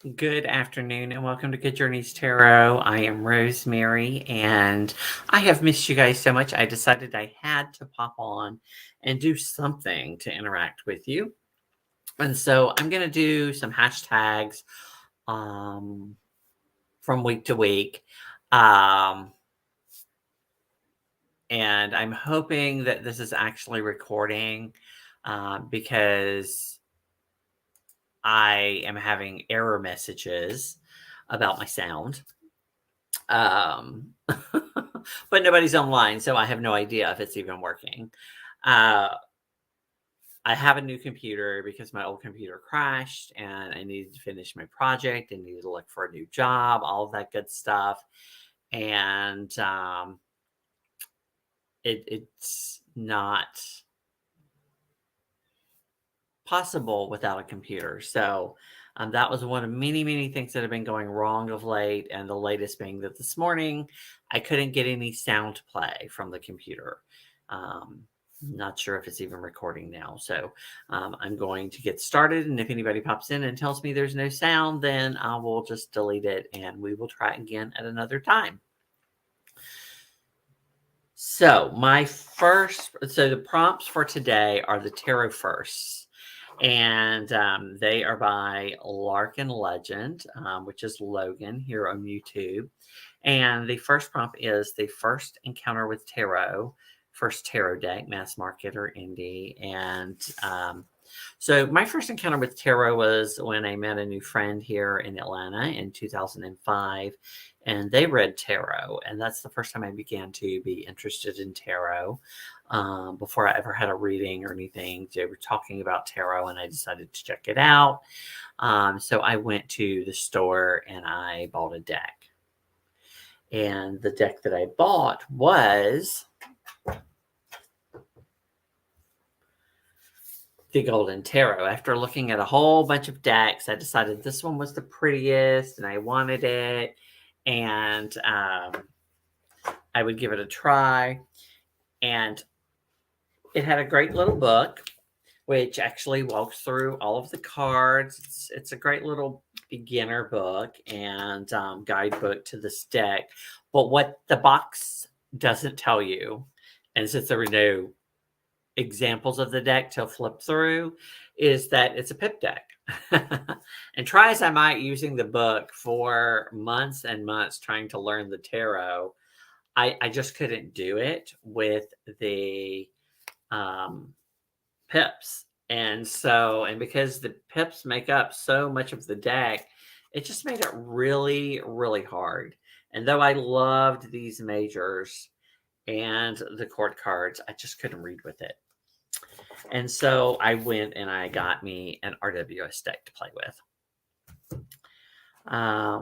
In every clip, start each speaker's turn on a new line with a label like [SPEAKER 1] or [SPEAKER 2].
[SPEAKER 1] Good afternoon and welcome to Good Journeys Tarot. I am Rosemary and I have missed you guys so much. I decided I had to pop on and do something to interact with you. And so I'm going to do some hashtags from week to week. And I'm hoping that this is actually recording because I am having error messages about my sound. But nobody's online, so I have no idea if it's even working. I have a new computer because my old computer crashed and I needed to finish my project and needed to look for a new job, all of that good stuff. And it's not possible without a computer. So that was one of many, many things that have been going wrong of late. And the latest being that this morning I couldn't get any sound play from the computer. Not sure if it's even recording now. So I'm going to get started. And if anybody pops in and tells me there's no sound, then I will just delete it and we will try again at another time. So the prompts for today are the tarot firsts. And they are by Larkin Legend, which is Logan here on YouTube. And the first prompt is the first encounter with tarot, first tarot deck, mass market or Indy. And so my first encounter with tarot was when I met a new friend here in Atlanta in 2005. And they read tarot. And that's the first time I began to be interested in tarot. Before I ever had a reading or anything, they were talking about tarot and I decided to check it out. So I went to the store and I bought a deck. And the deck that I bought was the Golden Tarot. After looking at a whole bunch of decks, I decided this one was the prettiest and I wanted it. And I would give it a try. And it had a great little book, which actually walks through all of the cards. It's a great little beginner book and guidebook to this deck. But what the box doesn't tell you, and since there were no examples of the deck to flip through, is that it's a pip deck. And try as I might using the book for months and months trying to learn the tarot, I just couldn't do it with the pips. And because the pips make up so much of the deck, it just made it really, really hard. And though I loved these majors and the court cards, I just couldn't read with it. And so I went and I got me an RWS deck to play with. Now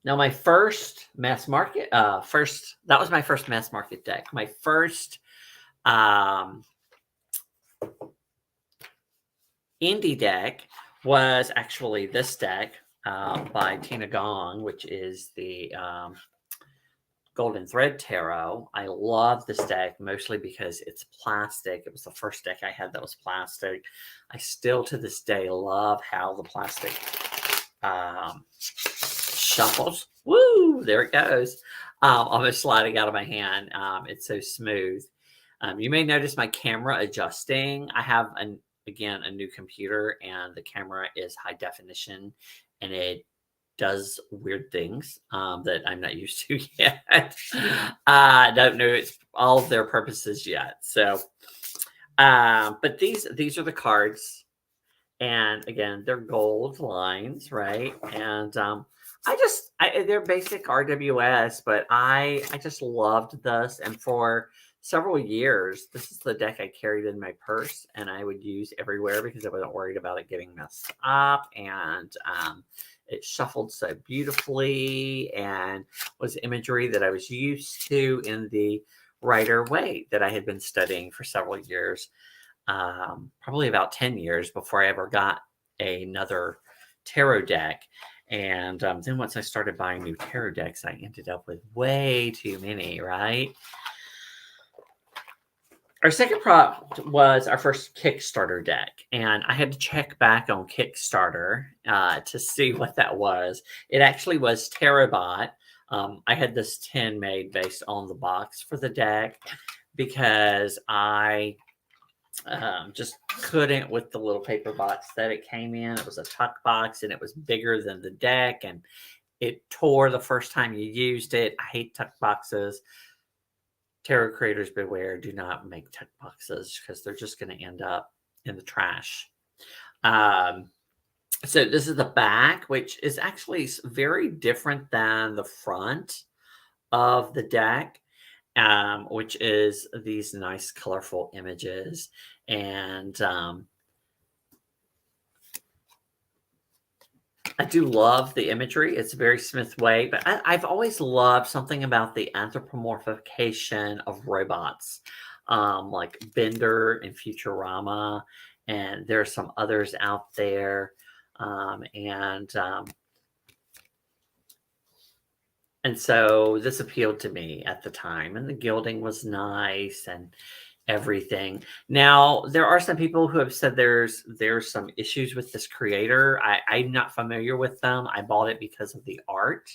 [SPEAKER 1] my first mass market, that was my first mass market deck. My first Indy deck was actually this deck by Tina Gong, which is the Golden Thread Tarot. I love this deck mostly because it's plastic. It was the first deck I had that was plastic. I still to this day love how the plastic shuffles. Woo! There it goes. Almost sliding out of my hand. It's so smooth. You may notice my camera adjusting. I have again a new computer and the camera is high definition and it does weird things that I'm not used to yet. I don't know it's all of their purposes yet. So but these are the cards, and again they're gold lines, right? And they're basic RWS, but I just loved this. And for several years, this is the deck I carried in my purse and I would use everywhere because I wasn't worried about it getting messed up. And it shuffled so beautifully and was imagery that I was used to in the Rider-Waite that I had been studying for several years, probably about 10 years before I ever got another tarot deck. And then once I started buying new tarot decks, I ended up with way too many, right? Our second prop was our first Kickstarter deck, and I had to check back on Kickstarter to see what that was. It actually was Tarotbot. I had this tin made based on the box for the deck because I just couldn't with the little paper box that it came in. It was a tuck box and it was bigger than the deck, and it tore the first time you used it. I hate tuck boxes. Tarot creators beware, do not make tuck boxes because they're just going to end up in the trash. So this is the back, which is actually very different than the front of the deck, which is these nice colorful images. And I do love the imagery. It's very Smith Way, but I've always loved something about the anthropomorphication of robots, like Bender and Futurama, and there are some others out there, and so this appealed to me at the time, and the gilding was nice and everything. Now, there are some people who have said there's some issues with this creator. I'm not familiar with them. I bought it because of the art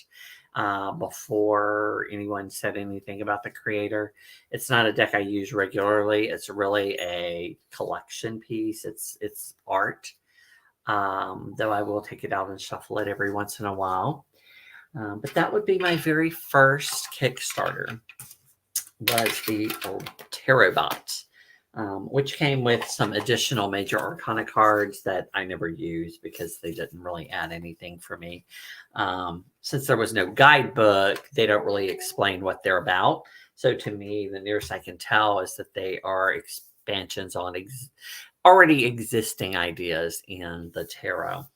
[SPEAKER 1] before anyone said anything about the creator. It's not a deck I use regularly. It's really a collection piece. It's art, though I will take it out and shuffle it every once in a while. But that would be my very first Kickstarter, was the Tarotbot, which came with some additional major arcana cards that I never used because they didn't really add anything for me. Since there was no guidebook, they don't really explain what they're about. So to me, the nearest I can tell is that they are expansions on already existing ideas in the tarot.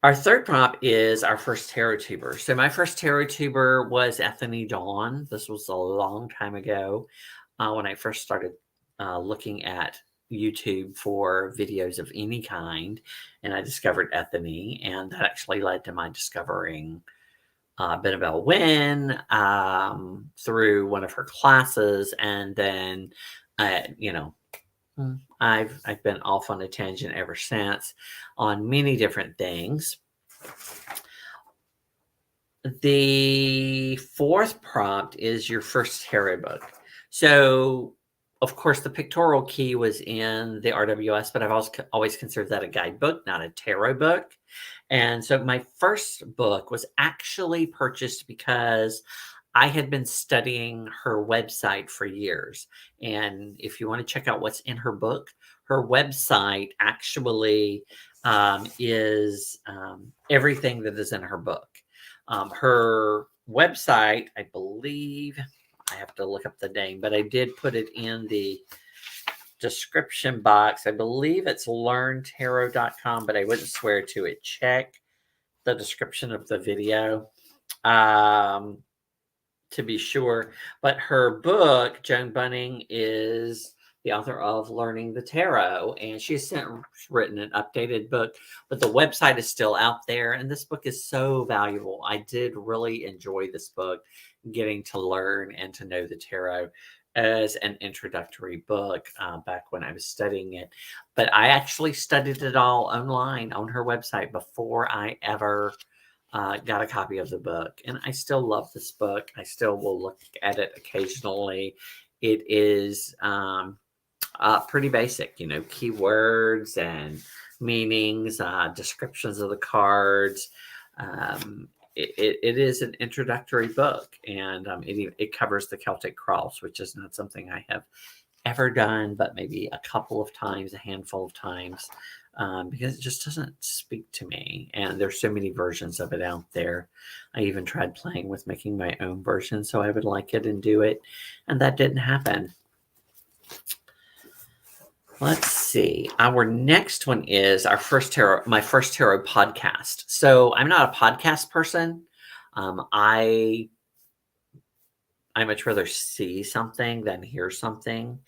[SPEAKER 1] Our third prop is our first tarottuber. So my first tarottuber was Ethany Dawn. This was a long time ago when I first started looking at YouTube for videos of any kind, and I discovered Ethany, and that actually led to my discovering Benabel Wynn through one of her classes, and then I've been off on a tangent ever since on many different things. The fourth prompt is your first tarot book. So, of course, the pictorial key was in the RWS, but I've always considered that a guidebook, not a tarot book. And so my first book was actually purchased because I had been studying her website for years. And if you want to check out what's in her book, her website actually is everything that is in her book. Her website, I believe, I have to look up the name, but I did put it in the description box. I believe it's learntarot.com, but I wouldn't swear to it. Check the description of the video to be sure. But her book, Joan Bunning, is the author of Learning the Tarot, and she's written an updated book, but the website is still out there, and this book is so valuable. I did really enjoy this book, getting to learn and to know the tarot as an introductory book back when I was studying it. But I actually studied it all online on her website before I ever got a copy of the book, and I still love this book. I still will look at it occasionally. It is pretty basic, keywords and meanings, descriptions of the cards. It is an introductory book, and it covers the Celtic cross, which is not something I have ever done, but maybe a couple of times, a handful of times, because it just doesn't speak to me. And there's so many versions of it out there. I even tried playing with making my own version so I would like it and do it, and that didn't happen. Let's see. Our next one is my first tarot podcast. So I'm not a podcast person. I much rather see something than hear something.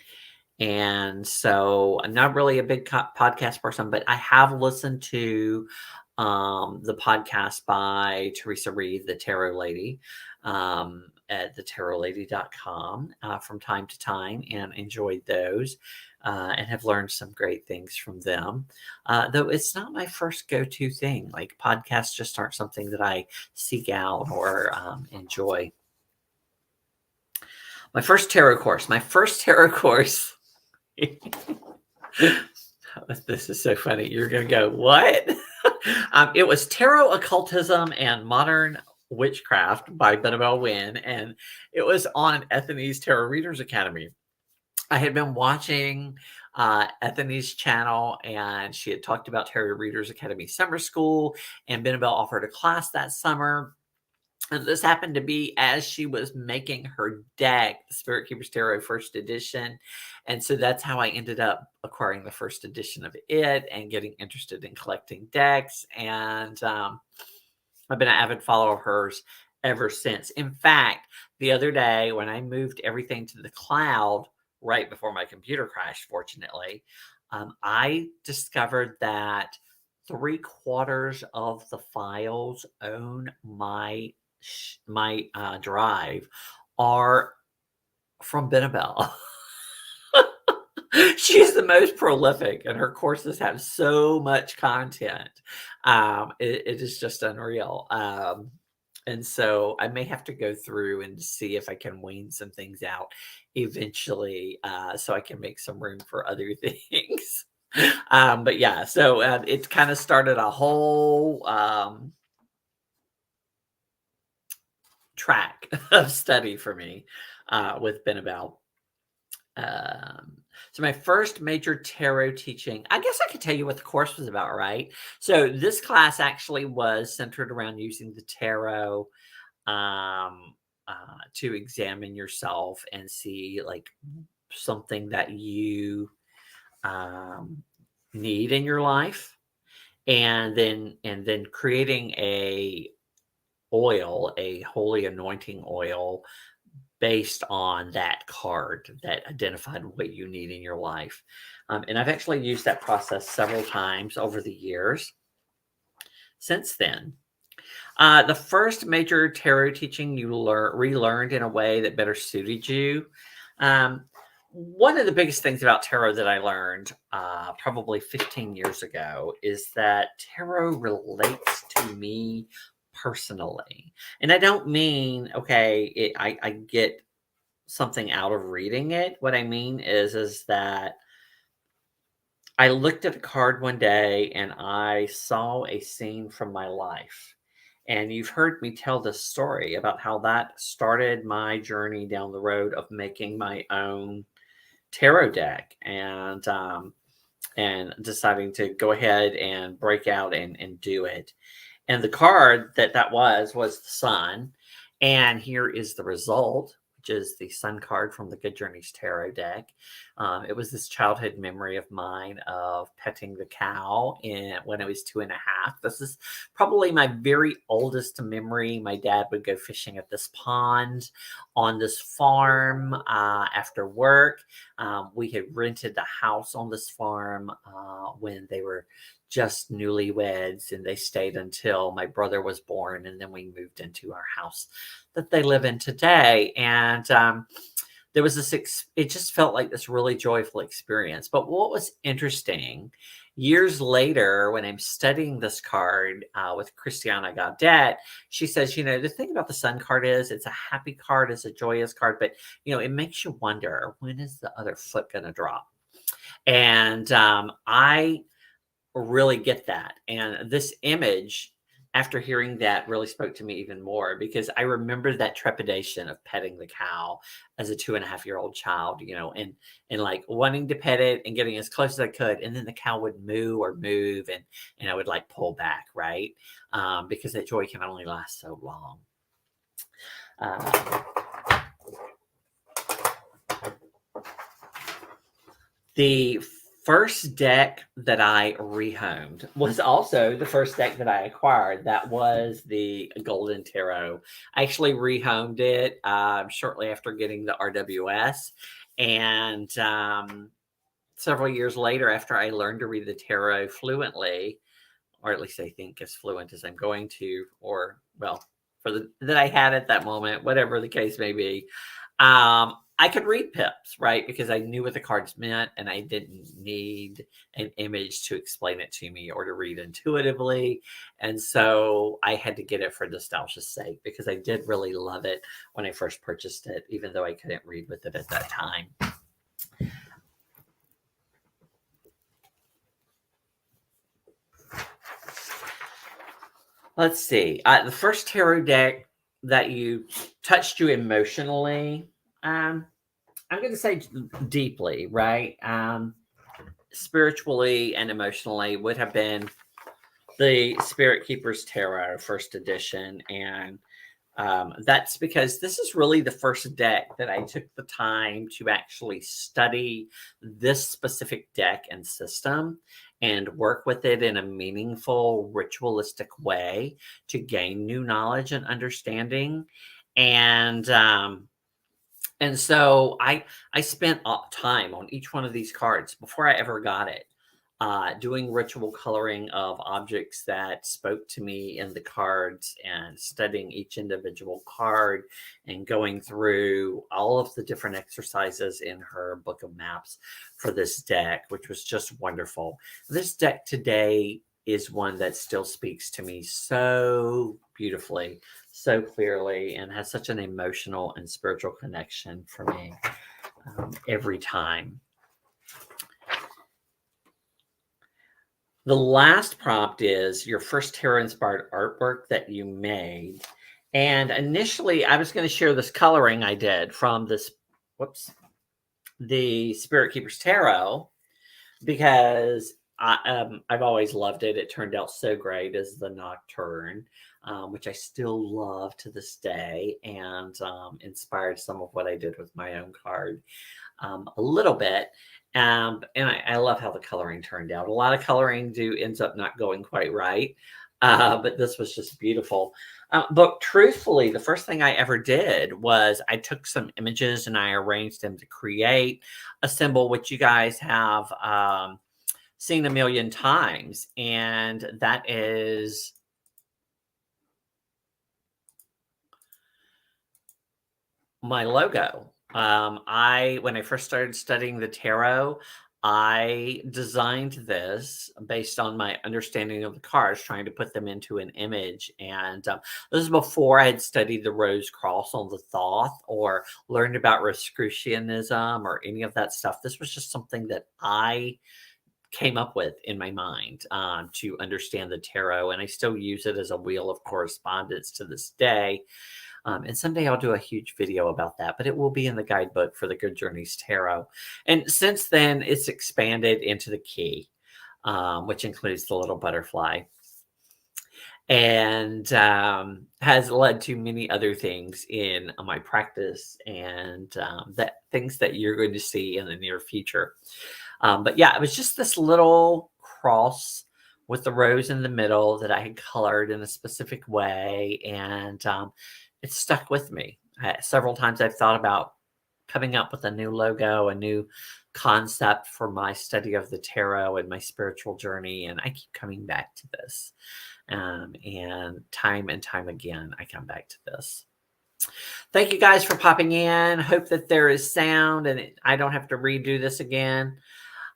[SPEAKER 1] And so I'm not really a big podcast person, but I have listened to the podcast by Teresa Reed, the Tarot Lady. at thetarolady.com from time to time and enjoyed those and have learned some great things from them. Though it's not my first go-to thing. Like podcasts just aren't something that I seek out or enjoy. My first tarot course. This is so funny. You're going to go, what? It was Tarot, Occultism, and Modern Witchcraft by Benabel Wynn, and it was on Ethany's Tarot Readers Academy. I had been watching Ethany's channel, and she had talked about Tarot Readers Academy Summer School, and Benabel offered a class that summer. And this happened to be as she was making her deck, the Spirit Keepers Tarot First Edition. And so that's how I ended up acquiring the first edition of it and getting interested in collecting decks. And I've been an avid follower of hers ever since. In fact, the other day when I moved everything to the cloud right before my computer crashed, fortunately, I discovered that 3/4 of the files on my drive are from Benabel. She's the most prolific, and her courses have so much content. It is just unreal. And so I may have to go through and see if I can wean some things out eventually, so I can make some room for other things. But yeah, so it kind of started a whole track of study for me with Benabel. So my first major tarot teaching, I guess I could tell you what the course was about, right? So this class actually was centered around using the tarot to examine yourself and see like something that you need in your life, and then creating a holy anointing oil based on that card that identified what you need in your life. And I've actually used that process several times over the years since then. The first major tarot teaching you relearned in a way that better suited you. One of the biggest things about tarot that I learned probably 15 years ago is that tarot relates to me personally. And I don't mean, okay, I get something out of reading it. What I mean is that I looked at a card one day and I saw a scene from my life. And you've heard me tell this story about how that started my journey down the road of making my own tarot deck and deciding to go ahead and break out and do it. And the card that was the sun. And here is the result, which is the sun card from the Good Journeys Tarot deck. It was this childhood memory of mine of petting the cow when I was 2.5. This is probably my very oldest memory. My dad would go fishing at this pond on this farm after work. We had rented the house on this farm when they were just newlyweds, and they stayed until my brother was born, and then we moved into our house that they live in today. And there was this it just felt like this really joyful experience. But what was interesting, years later when I'm studying this card with Christiana Gaudet, she says, the thing about the sun card is it's a happy card, it's a joyous card, but it makes you wonder, when is the other foot going to drop? And I really get that. And this image, after hearing that, really spoke to me even more, because I remember that trepidation of petting the cow as a 2.5-year-old child, and like wanting to pet it and getting as close as I could. And then the cow would move and I would like pull back, right? Because that joy can only last so long. The first deck that I rehomed was also the first deck that I acquired. That was the Golden Tarot. I actually rehomed it shortly after getting the RWS. And several years later, after I learned to read the tarot fluently, or at least I think as fluent as I'm going to, or, well, that I had at that moment, whatever the case may be. I could read pips, right? Because I knew what the cards meant and I didn't need an image to explain it to me or to read intuitively. And so I had to get it for nostalgia's sake because I did really love it when I first purchased it, even though I couldn't read with it at that time. Let's see. The first tarot deck that touched you emotionally, I'm going to say deeply, right? Spiritually and emotionally would have been the Spirit Keepers Tarot first edition. And that's because this is really the first deck that I took the time to actually study this specific deck and system and work with it in a meaningful, ritualistic way to gain new knowledge and understanding. And so I spent time on each one of these cards before I ever got it, doing ritual coloring of objects that spoke to me in the cards and studying each individual card and going through all of the different exercises in her book of maps for this deck, which was just wonderful. This deck today is one that still speaks to me so beautifully, so clearly, and has such an emotional and spiritual connection for me every time. The last prompt is your first tarot-inspired artwork that you made. And initially, I was going to share this coloring I did from the Spirit Keepers Tarot, because I've always loved it. It turned out so great as the Nocturne, which I still love to this day, and inspired some of what I did with my own card a little bit. And I love how the coloring turned out. A lot of coloring ends up not going quite right, but this was just beautiful. But truthfully, the first thing I ever did was I took some images and I arranged them to create a symbol, which you guys have seen a million times, and that is my logo. When I first started studying the tarot, I designed this based on my understanding of the cards, trying to put them into an image. And this is before I had studied the Rose Cross on the Thoth or learned about Rosicrucianism or any of that stuff. This was just something that I came up with in my mind to understand the tarot. And I still use it as a wheel of correspondence to this day. And someday I'll do a huge video about that, but it will be in the guidebook for the Good Journeys Tarot. And since then, it's expanded into the key, which includes the little butterfly, and has led to many other things in my practice and things that you're going to see in the near future. But yeah, it was just this little cross with the rose in the middle that I had colored in a specific way, and it stuck with me. Several times I've thought about coming up with a new logo, a new concept for my study of the tarot and my spiritual journey, and I keep coming back to this. And time again, I come back to this. Thank you guys for popping in. Hope that there is sound and I don't have to redo this again.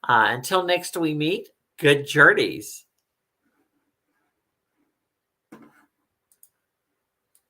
[SPEAKER 1] Until next we meet, good journeys.